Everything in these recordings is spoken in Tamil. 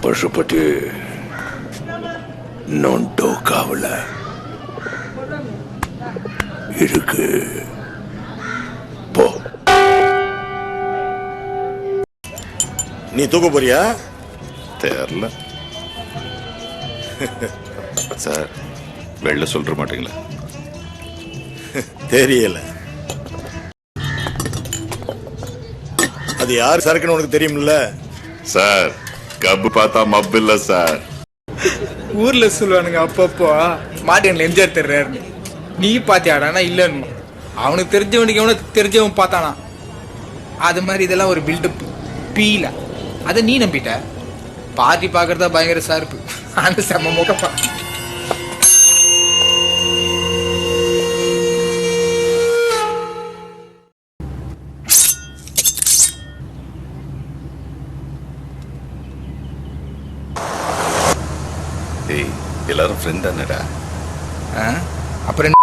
பசுபதி நொண்டோ காவல இருக்கு. போ. நீ தூக்க போறியா? தெரியல சார். வெளில சொல்ற மாட்டீங்களா? தெரியல. அது யார் சரக்குன்னு உனக்கு தெரியும்ல சார். கப்பு பார்த்தா மப்பு இல்ல சார். ஊர்ல சொல்லுவானுங்க அப்பப்போ மாட்டியன்ல எம்ஜிஆர் தெரிறாரு. நீ பாத்தியாடானா இல்லன்னு அவனுக்கு தெரிஞ்சவனுக்கு எவனுக்கு தெரிஞ்சவன் பார்த்தானா. அது மாதிரி இதெல்லாம் ஒரு பில்டப் பீல. அதை நீ நம்பிட்ட. பார்ட்டி பார்க்கறதா பயங்கர சார்பு. அந்த செம்ம முகப்பா. ஏய், எல்லாரும் ஃப்ரெண்ட் தானடா. அப்புறம்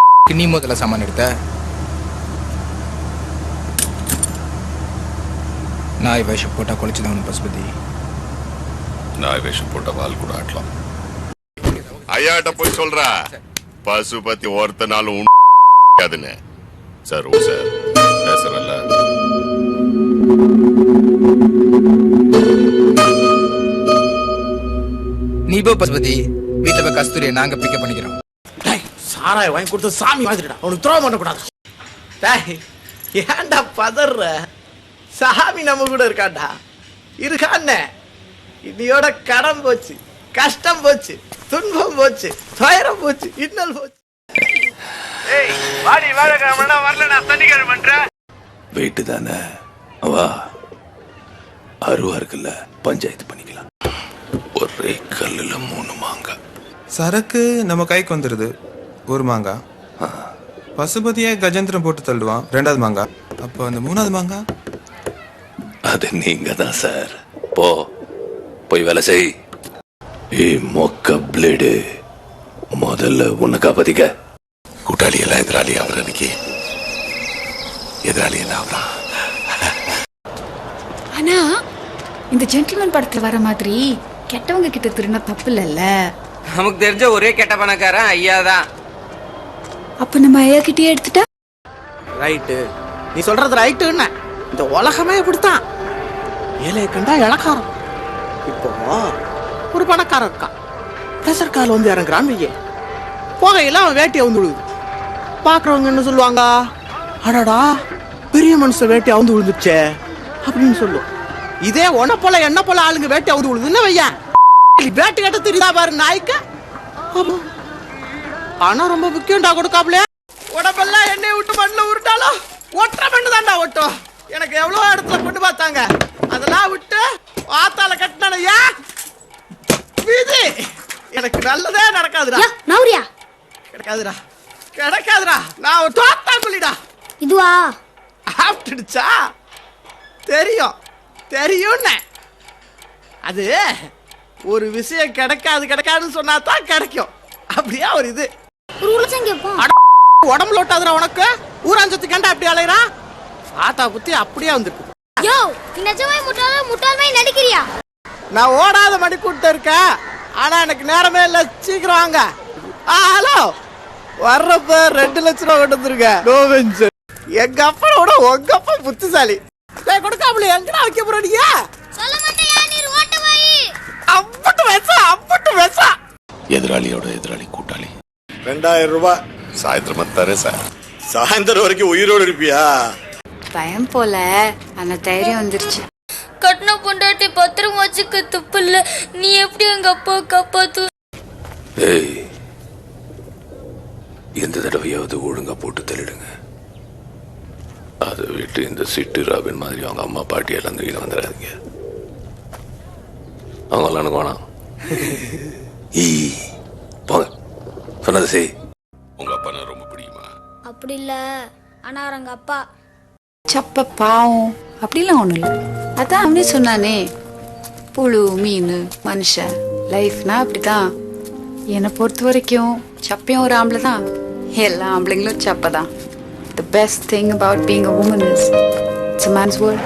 நீ முதல்ல சாமான் எடுத்த. நாய் வேஷம் போட்டா குளிச்சுதான் பசுபதி. நாய் வேஷம் போட்ட வால் கூட ஆட்டலாம். ஐயாட்ட போய் சொல்றா பசுபதி ஒருத்த நாளும் உண்மையாதுன்னு. சார் ஓ சார் பேசுறல்ல. நீ போ பசுபதி. வீட்டுல போய் கஸ்தூரியை நாங்க பிக்கப் பண்ணிக்கிறோம். சாராய வாங்கி கொடுத்து சாமி மாதிரிடா. அவனுக்கு துரோகம் பண்ணக்கூடாது. ஏன்டா பதற? சாமி நம்ம கூட இருக்காண்டா. இருக்கான்னு இன்னையோட கடன் போச்சு, கஷ்டம் போச்சு, துன்பம் போச்சு, துயரம் போச்சு, இன்னல் போச்சு. வெயிட்டு தானே அவா அருவா இருக்குல்ல, பஞ்சாயத்து பண்ணிக்கலாம். ஒரே கல்லுல 3 மாங்காய். சரக்கு நம்ம கைக்கு வந்துடுது. ஒரு மாங்காய். பசுபதியை கஜேந்திரம் போட்டு தள்ளுவான் 2வது மாங்காய். அப்போ அந்த 3வது மாங்காய் அது நீங்க தான் சார். போ போய் வேலை செய். மொக்க பிளேடு முதல்ல உன்னை காப்பாத்திக்க. கூட்டாளி எல்லாம் எதிராளி அவர். அன்னைக்கு எதிராளி என்ன ஆகலாம். ஆனா இந்த ஜென்டில்மேன் படத்துல வர மாதிரி கெட்டவங்க கிட்ட திருநா தப்பு இல்லல்ல. நமக்கு தெரிஞ்ச ஒரே கெட்ட பணக்காரன் ஐயா தான். அப்ப நம்ம ஐயா கிட்டே எடுத்துட்டா ரைட்டு. நீ சொல்றது ரைட்டுன்னு. இந்த உலகமே இப்படித்தான். ஏழையை கண்டா இளக்காரம். இப்போ ஒரு பணக்காரன் இருக்கான். பிரஷர் கால் வந்து இறங்குறான் வையே. போகையில அவன் வேட்டியை வந்து விழுது. பாக்குறவங்க என்ன சொல்லுவாங்க? அடடா பெரிய மனுஷன் வேட்டி அவுந்து விழுந்துச்சே அப்படின்னு சொல்லுவோம். இதே உன போல என்ன போல ஆளுங்க வேட்டி அவுந்து விழுதுன்னு வையன். வேட்டி கட்ட தெரியுதா பாரு நாய்க்கு. ஆனா ரொம்ப முக்கியம்டா கொடுக்காப்லையா. உடம்பெல்லாம் எண்ணெய் விட்டு மண்ணில் உருட்டாலும் ஒற்றை மண்ணு தான்டா ஒட்டும். எனக்கு எவ்வளோ இடத்துல கொண்டு பார்த்தாங்க. அதெல்லாம் விட்டு ஆத்தால கட்டினா வீதி எனக்கு நல்லதே நடக்காதுடா. நௌரியா கிடைக்காதுடா, கிடைக்காதுடா. நான் ஒரு தோத்தா குள்ளிடா. இதுவா ஆப்டுச்சா தெரியும் தெரியும்னு. அது ஒரு விஷயம் கிடைக்காது கிடைக்காதுன்னு சொன்னா தான் கிடைக்கும். அப்படியே ஒரு இது ஒரு உலகம் கேட்போம். உடம்புல ஓட்டாதுடா உனக்கு. ஊராஞ்சத்து கண்டா அப்படி அலையிறா. ஆத்தா புத்தி அப்படியே வந்துருக்கு. யோ நீ நிஜமே முட்டாள்மை நடிக்கிறியா? நான் ஓடாத மணி கூட்ட இருக்கேன். ஆனா எனக்கு நேரமே இல்ல. சீக்கிரம் வாங்க. ஹலோ வர்றப்ப 2 லட்சம் ரூபா கொண்டு வந்துருங்க. எங்க அப்பனோட உங்க அப்பா புத்திசாலி. கொடுக்காமல எங்கடா வைக்க போற நீங்க? சொல்ல மாட்டேயா நீ ஓட்ட போய். அம்பட்டு பேசா. எதிராளியோட எதிராளி கூட்டாளி. 2000 ரூபாய் சாயந்தரமா தரேன் சார். சாயந்தரம் வரைக்கும் உயிரோடு இருப்பியா? பயம் போல ஆனா தைரியம் வந்துருச்சு. கட்டின பொண்டாட்டி பத்திரம் வச்சுக்க துப்பு இல்ல. நீ எப்படி எங்க அப்பா காப்பாத்து? ஏய், எந்த தடவையாவது ஒழுங்கா போட்டு தள்ளிடுங்க. அதை விட்டு இந்த சிட்டு ராபின் மாதிரி அவங்க அம்மா பாட்டி எல்லாம் தூக்கிட்டு வந்துடாதீங்க. அவங்களாம் எனக்கு வேணாம். போங்க, சொன்னது செய். உங்க அப்பா நான் ரொம்ப பிடிக்குமா? அப்படி இல்ல ஆனா எங்க அப்பா சப்ப பாவம் அப்படிலாம் ஒண்ணும் இல்லை. அதான் அவனே சொன்னானே, புழு மீன் மனுஷன் லைஃப்னா அப்படிதான். என்னை பொறுத்த வரைக்கும் சப்பையும் ஒரு ஆம்பளை தான். எல்லா ஆம்பளைங்களும் சப்பை தான். The best thing about being a woman is it's a man's world.